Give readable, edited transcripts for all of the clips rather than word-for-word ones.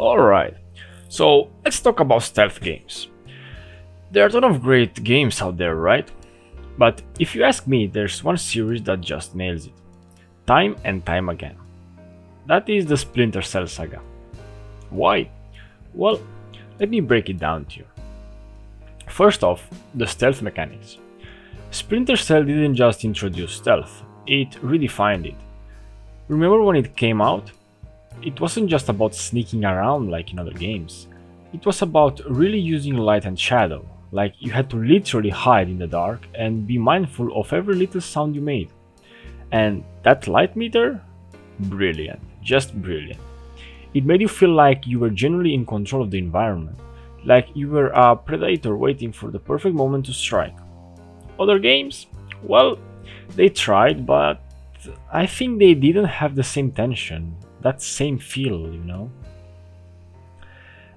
Alright, so let's talk about stealth games. There are a ton of great games out there, right? But if you ask me, there's one series that just nails it. Time and time again. That is the Splinter Cell saga. Why? Well, let me break it down to you. First off, the stealth mechanics. Splinter Cell didn't just introduce stealth, it redefined it. Remember when it came out? It wasn't just about sneaking around like in other games. It was about really using light and shadow, like you had to literally hide in the dark and be mindful of every little sound you made. And that light meter? Brilliant, just brilliant. It made you feel like you were genuinely in control of the environment, like you were a predator waiting for the perfect moment to strike. Other games? Well, they tried, but I think they didn't have the same tension, that same feel.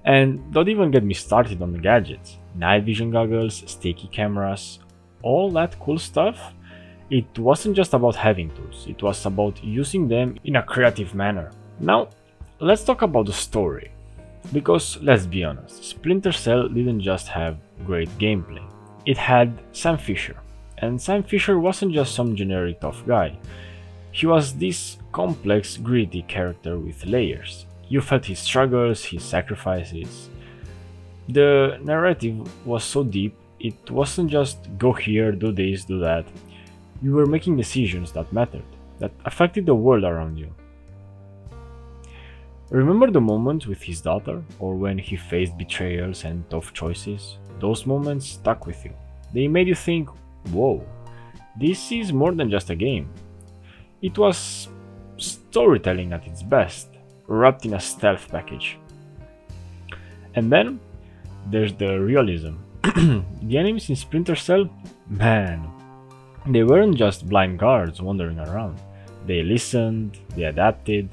And don't even get me started on the gadgets. Night vision goggles, sticky cameras, all that cool stuff. It wasn't just about having tools, it was about using them in a creative manner. Now, let's talk about the story. Because let's be honest, Splinter Cell didn't just have great gameplay. It had Sam Fisher. And Sam Fisher wasn't just some generic tough guy. He was this complex, gritty character with layers. You felt his struggles, his sacrifices. The narrative was so deep, it wasn't just go here, do this, do that. You were making decisions that mattered, that affected the world around you. Remember the moments with his daughter, or when he faced betrayals and tough choices? Those moments stuck with you. They made you think, whoa, this is more than just a game. It was storytelling at its best, wrapped in a stealth package. And then there's the realism. The enemies in Splinter Cell, man, they weren't just blind guards wandering around. They listened, they adapted,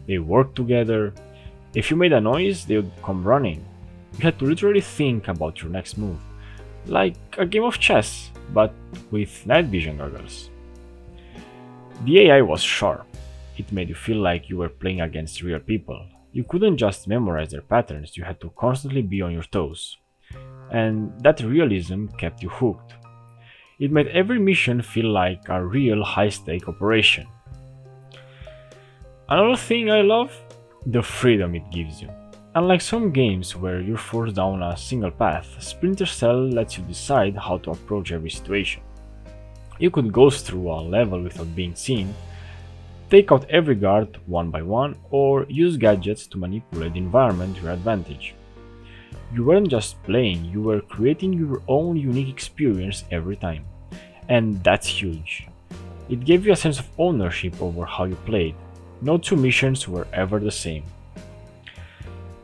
they worked together. If you made a noise, they would come running. You had to literally think about your next move. Like a game of chess, but with night vision goggles. The AI was sharp. It made you feel like you were playing against real people. You couldn't just memorize their patterns, you had to constantly be on your toes. And that realism kept you hooked. It made every mission feel like a real high-stake operation. Another thing I love? The freedom it gives you. Unlike some games where you're forced down a single path, Splinter Cell lets you decide how to approach every situation. You could ghost through a level without being seen, take out every guard one by one, or use gadgets to manipulate the environment to your advantage. You weren't just playing, you were creating your own unique experience every time. And that's huge. It gave you a sense of ownership over how you played. No two missions were ever the same.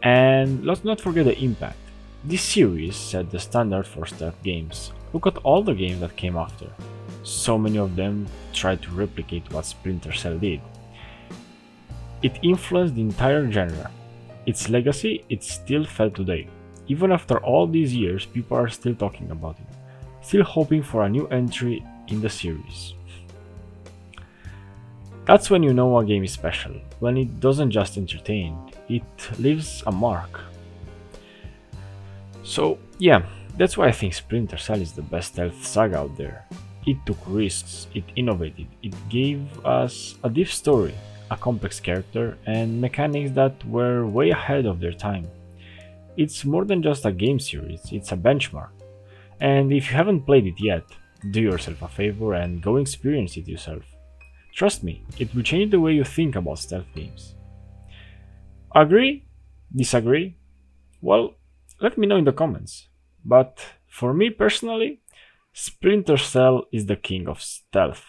And let's not forget the impact. This series set the standard for stealth games. Look at all the games that came after. So many of them tried to replicate what Splinter Cell did. It influenced the entire genre. Its legacy is still felt today. Even after all these years, people are still talking about it, still hoping for a new entry in the series. That's when you know a game is special, when it doesn't just entertain, it leaves a mark. So yeah, that's why I think Splinter Cell is the best stealth saga out there. It took risks, it innovated, it gave us a deep story, a complex character, and mechanics that were way ahead of their time. It's more than just a game series, it's a benchmark. And if you haven't played it yet, do yourself a favor and go experience it yourself. Trust me, it will change the way you think about stealth games. Agree? Disagree? Well, let me know in the comments. But for me personally, Splinter Cell is the king of stealth.